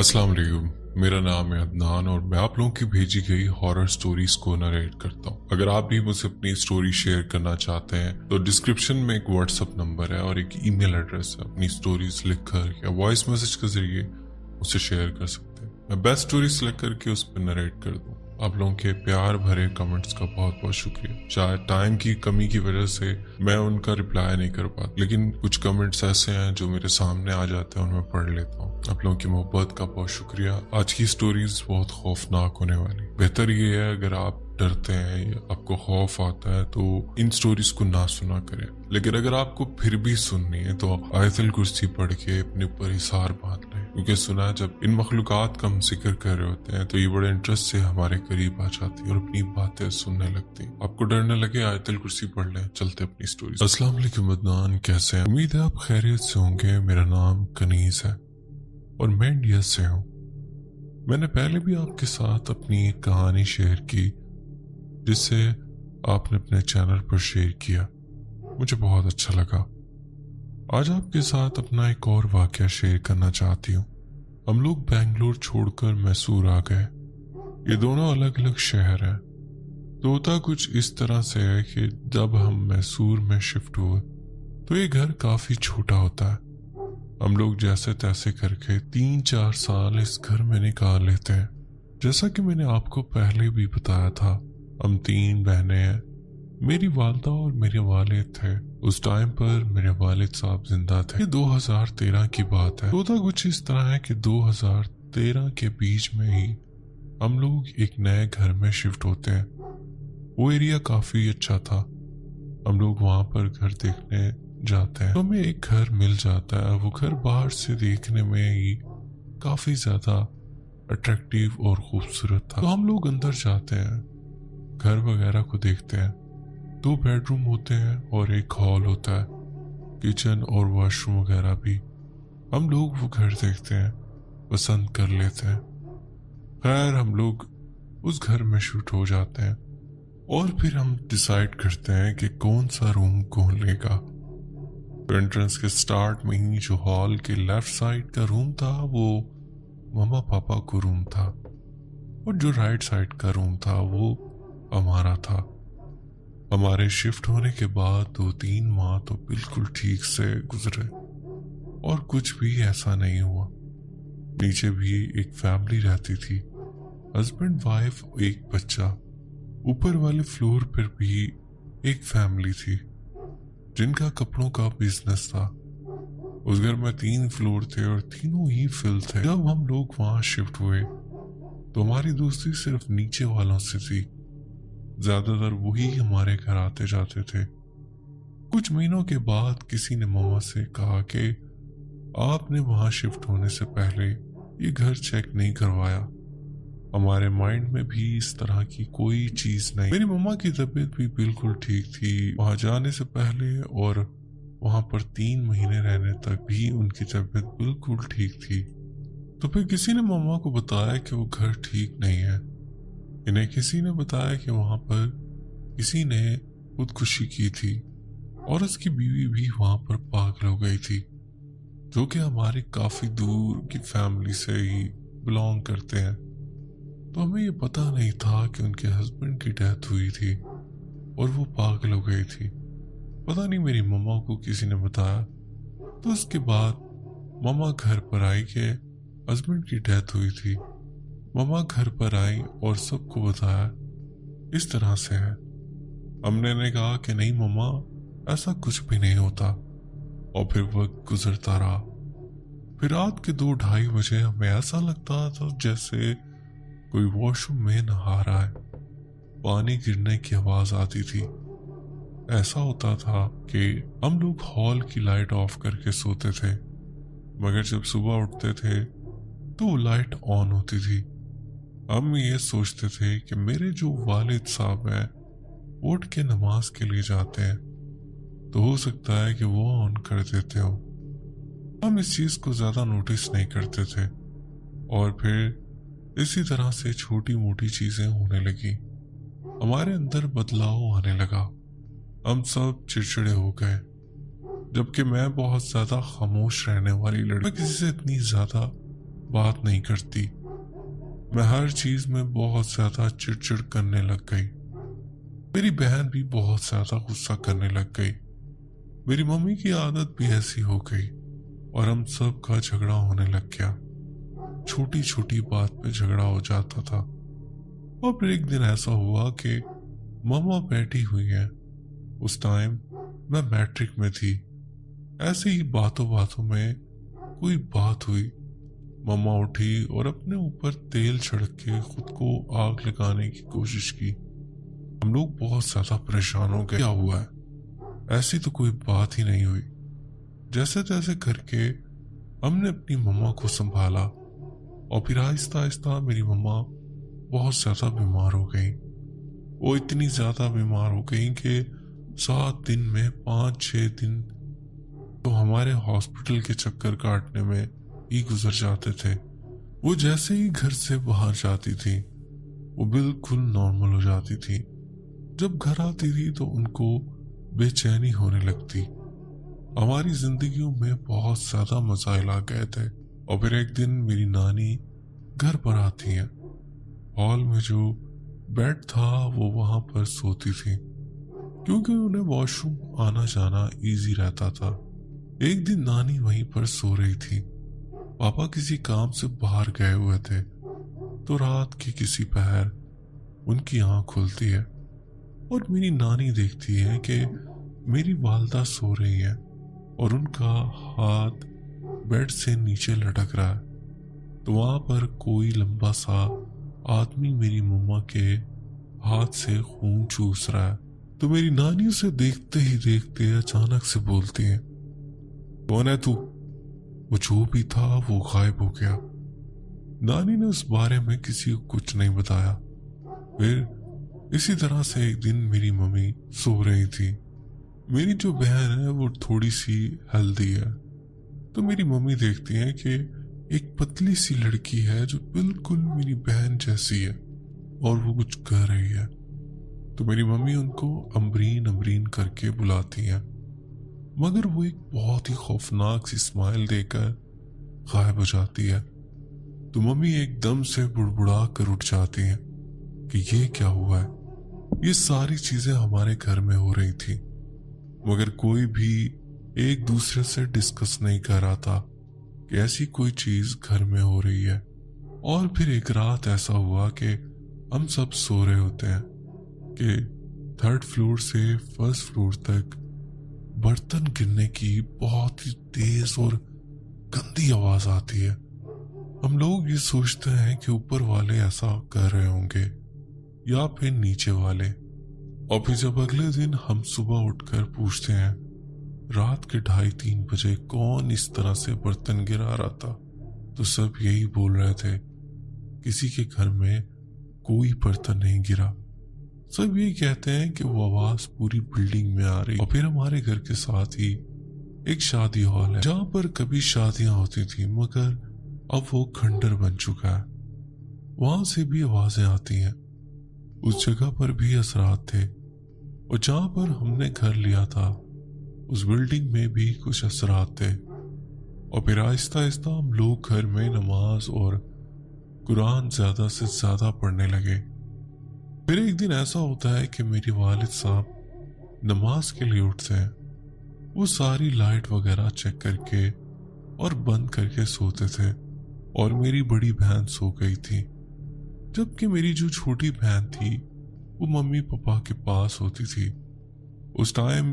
अस्सलाम वालेकुम। मेरा नाम है अदनान और मैं आप लोगों की भेजी गई हॉरर स्टोरीज को नरेट करता हूँ। अगर आप भी मुझसे अपनी स्टोरी शेयर करना चाहते हैं तो डिस्क्रिप्शन में एक व्हाट्सएप नंबर है और एक ईमेल एड्रेस है। अपनी स्टोरीज लिखकर या वॉइस मैसेज के जरिए उसे शेयर कर सकते हैं। मैं बेस्ट स्टोरी सेलेक्ट करके उस पर नरेट कर दूँ। आप लोगों के प्यार भरे कमेंट्स का बहुत बहुत शुक्रिया। शायद टाइम की कमी की वजह से मैं उनका रिप्लाई नहीं कर पाता, लेकिन कुछ कमेंट्स ऐसे हैं जो मेरे सामने आ जाते हैं और मैं पढ़ लेता हूँ। आप लोगों की मोहब्बत का बहुत शुक्रिया। आज की स्टोरीज बहुत खौफनाक होने वाली। बेहतर ये है अगर आप डरते हैं या आपको खौफ आता है तो इन स्टोरीज को ना सुना करें, लेकिन अगर आपको फिर भी सुननी है तो आयतल कुर्सी पढ़ के अपने ऊपर हिसार बांध लें, क्योंकि सुना जब इन मखलूकात का हम जिक्र कर रहे होते हैं तो ये बड़े इंटरेस्ट से हमारे करीब आ जाती है और अपनी बातें सुनने लगती है। आपको डर न लगे, आयतल कुर्सी पढ़ लें। चलते अपनी स्टोरी। अस्सलाम वालेकुम अदनान, कैसे हैं? उम्मीद है आप खैरियत से होंगे। मेरा नाम कनीज है और मैं इंडिया से हूँ। मैंने पहले भी आपके साथ अपनी एक कहानी शेयर की जिसे आपने अपने चैनल पर शेयर किया, मुझे बहुत अच्छा लगा। आज आपके साथ अपना एक और वाकया शेयर करना चाहती हूँ। हम लोग बेंगलुरु छोड़कर मैसूर आ गए। ये दोनों अलग अलग शहर हैं। तो होता कुछ इस तरह से है कि जब हम मैसूर में शिफ्ट हुए तो ये घर काफी छोटा होता है। हम लोग जैसे तैसे करके 3-4 साल इस घर में निकाल लेते हैं। जैसा कि मैंने आपको पहले भी बताया था, हम 3 बहनें हैं। मेरी वालदा और मेरे वालिद थे। उस टाइम पर मेरे वालिद साहब जिंदा थे। ये 2013 की बात है। होता कुछ इस तरह है कि 2013 के बीच में ही हम लोग एक नए घर में शिफ्ट होते हैं। वो एरिया काफी अच्छा था। हम लोग वहां पर घर देखने जाते हैं तो हमें एक घर मिल जाता है। वो घर बाहर से देखने में ही काफी ज्यादा अट्रैक्टिव और खूबसूरत था। तो हम लोग अंदर जाते हैं, घर वगैरह को देखते हैं। 2 बेडरूम होते हैं और एक हॉल होता है, किचन और वॉशरूम वगैरह भी। हम लोग वो घर देखते हैं, पसंद कर लेते हैं। खैर हम लोग उस घर में शिफ्ट हो जाते हैं और फिर हम डिसाइड करते हैं कि कौन सा रूम कौन लेगा। तो एंट्रेंस के स्टार्ट में ही जो हॉल के लेफ्ट साइड का रूम था वो मम्मा पापा को रूम था, और जो राइट साइड का रूम था वो हमारा था। हमारे शिफ्ट होने के बाद 2-3 माह तो बिल्कुल ठीक से गुजरे और कुछ भी ऐसा नहीं हुआ। नीचे भी एक फैमिली रहती थी, हस्बैंड वाइफ, एक बच्चा। ऊपर वाले फ्लोर पर भी एक फैमिली थी जिनका कपड़ों का बिजनेस था। उस घर में 3 फ्लोर थे और तीनों ही फिल थे। जब हम लोग वहां शिफ्ट हुए तो हमारी दोस्ती सिर्फ नीचे वालों से थी। ज्यादातर वही हमारे घर आते जाते थे। कुछ महीनों के बाद किसी ने मामा से कहा कि आपने वहां शिफ्ट होने से पहले ये घर चेक नहीं करवाया। हमारे माइंड में भी इस तरह की कोई चीज नहीं। मेरी मम्मा की तबीयत भी बिल्कुल ठीक थी वहां जाने से पहले, और वहां पर 3 महीने रहने तक भी उनकी तबीयत बिल्कुल ठीक थी। तो फिर किसी ने मम्मा को बताया कि वो घर ठीक नहीं है। इन्हें किसी ने बताया कि वहां पर किसी ने खुदकुशी की थी और उसकी बीवी भी वहां पर पागल हो गई थी, जो कि हमारे काफी दूर की फैमिली से ही बिलोंग करते हैं। तो हमें ये पता नहीं था कि उनके हस्बैंड की डेथ हुई थी और वो पागल हो गई थी। पता नहीं मेरी मम्मा को किसी ने बताया। तो उसके बाद मम्मा घर पर आई कि हस्बैंड की डेथ हुई थी। मम्मा घर पर आई और सबको बताया इस तरह से है। हमने कहा कि नहीं मम्मा, ऐसा कुछ भी नहीं होता। और फिर वक्त गुजरता रहा। फिर रात के 2-2:30 बजे हमें ऐसा लगता था जैसे कोई वॉशरूम में नहा रहा है। पानी गिरने की आवाज आती थी। ऐसा होता था कि हम लोग हॉल की लाइट ऑफ करके सोते थे, मगर जब सुबह उठते थे तो वो लाइट ऑन होती थी। हम ये सोचते थे कि मेरे जो वालिद साहब हैं वो उठ के नमाज के लिए जाते हैं, तो हो सकता है कि वो ऑन कर देते हो। हम इस चीज को ज्यादा नोटिस नहीं करते थे और फिर इसी तरह से छोटी मोटी चीजें होने लगी। हमारे अंदर बदलाव आने लगा। हम सब चिड़चिड़े हो गए, जबकि मैं बहुत ज्यादा खामोश रहने वाली लड़की, किसी से इतनी ज्यादा बात नहीं करती। मैं हर चीज में बहुत ज्यादा चिड़चिड़ करने लग गई। मेरी बहन भी बहुत ज्यादा गुस्सा करने लग गई। मेरी मम्मी की आदत भी ऐसी हो गई और हम सब का झगड़ा होने लग गया। छोटी छोटी बात पे झगड़ा हो जाता था। और फिर एक दिन ऐसा हुआ कि मम्मा बैठी हुई है। उस टाइम मैं मैट्रिक में थी। ऐसे ही बातों बातों में कोई बात हुई। मम्मा उठी और अपने ऊपर तेल छिड़क के खुद को आग लगाने की कोशिश की। हम लोग बहुत ज्यादा परेशान हो गए। क्या हुआ है? ऐसी तो कोई बात ही नहीं हुई। जैसे तैसे करके हमने अपनी मम्मा को संभाला और फिर आहिस्ता आहिस्ता मेरी मम्मा बहुत ज्यादा बीमार हो गई। वो इतनी ज्यादा बीमार हो गई कि 7 दिन में 5-6 दिन तो हमारे हॉस्पिटल के चक्कर काटने में ही गुजर जाते थे। वो जैसे ही घर से बाहर जाती थी वो बिल्कुल नॉर्मल हो जाती थी। जब घर आती थी तो उनको बेचैनी होने लगती। हमारी जिंदगियों में बहुत ज्यादा मसाइल आ गए थे। और फिर एक दिन मेरी नानी घर पर आती है। हॉल में जो बेड था वो वहां पर सोती थी क्योंकि उन्हें वॉशरूम आना जाना इजी रहता था। एक दिन नानी वहीं पर सो रही थी। पापा किसी काम से बाहर गए हुए थे तो रात के किसी पहर उनकी आंख खुलती है और मेरी नानी देखती है कि मेरी वालदा सो रही है और उनका हाथ बेड से नीचे लटक रहा है। तो वहां पर कोई लंबा सा आदमी मेरी मम्मा के हाथ से खून चूस रहा है। तो मेरी नानी उसे देखते ही देखते अचानक से बोलती है, कौन है तू? वो जो भी था वो गायब हो गया। नानी ने उस बारे में किसी को कुछ नहीं बताया। फिर इसी तरह से एक दिन मेरी मम्मी सो रही थी। मेरी जो बहन है वो थोड़ी सी हेल्दी है। तो मेरी मम्मी देखती है कि एक पतली सी लड़की है जो बिल्कुल मेरी बहन जैसी है और वो कुछ कर रही है। तो मेरी मम्मी उनको अमरीन अमरीन करके बुलाती है, मगर वो एक बहुत ही खौफनाक सी स्माइल देकर गायब हो जाती है। तो मम्मी एकदम से बुड़बुड़ा कर उठ जाती हैं कि ये क्या हुआ है। ये सारी चीजें हमारे घर में हो रही थी मगर कोई भी एक दूसरे से डिस्कस नहीं कर रहा था कि ऐसी कोई चीज घर में हो रही है। और फिर एक रात ऐसा हुआ कि हम सब सो रहे होते हैं कि 3rd फ्लोर से 1st फ्लोर तक बर्तन गिरने की बहुत ही तेज और गंदी आवाज आती है। हम लोग ये सोचते हैं कि ऊपर वाले ऐसा कर रहे होंगे या फिर नीचे वाले। और फिर जब अगले दिन हम सुबह उठकर पूछते हैं रात के 2:30-3 बजे कौन इस तरह से बर्तन गिरा रहा था, तो सब यही बोल रहे थे किसी के घर में कोई बर्तन नहीं गिरा। सब यही कहते हैं कि वो आवाज पूरी बिल्डिंग में आ रही। और फिर हमारे घर के साथ ही एक शादी हॉल है जहाँ पर कभी शादियां होती थी मगर अब वो खंडर बन चुका है। वहां से भी आवाजें आती हैं। उस जगह पर भी असरात थे और जहां पर हमने घर लिया था उस बिल्डिंग में भी कुछ असरात थे। और फिर आहिस्ता आहिस्ता हम लोग घर में नमाज और कुरान ज्यादा से ज्यादा पढ़ने लगे। फिर एक दिन ऐसा होता है कि मेरे वालिद साहब नमाज के लिए उठते हैं। वो सारी लाइट वगैरह चेक करके और बंद करके सोते थे और मेरी बड़ी बहन सो गई थी, जबकि मेरी जो छोटी बहन थी वो मम्मी पापा के पास होती थी। उस टाइम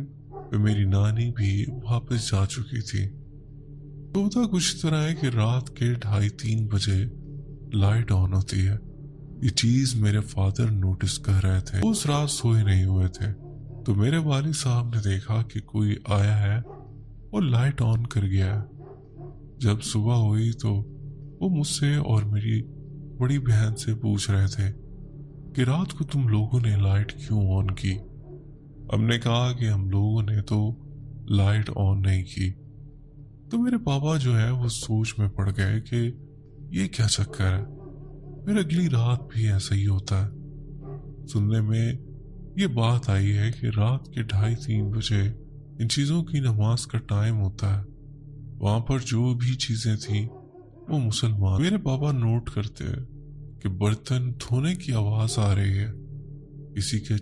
पे मेरी नानी भी वापस जा चुकी थी। तो होता कुछ तरह है कि रात के 2:30-3 बजे लाइट ऑन होती है। ये चीज मेरे फादर नोटिस कर रहे थे। उस रात सोए नहीं हुए थे। तो मेरे वालिद साहब ने देखा कि कोई आया है और लाइट ऑन कर गया है। जब सुबह हुई तो वो मुझसे और मेरी बड़ी बहन से पूछ रहे थे कि रात को तुम लोगों ने लाइट क्यों ऑन की। हमने कहा कि हम लोगों ने तो लाइट ऑन नहीं की। तो मेरे पापा जो है वो सोच में पड़ गए कि ये क्या चक्कर है। फिर अगली रात भी ऐसा ही होता है। सुनने में ये बात आई है कि रात के 2:30-3 बजे इन चीज़ों की नमाज का टाइम होता है। वहां पर जो भी चीज़ें थी वो मुसलमान। मेरे पापा नोट करते हैं कि बर्तन धोने की आवाज आ रही है, किसी के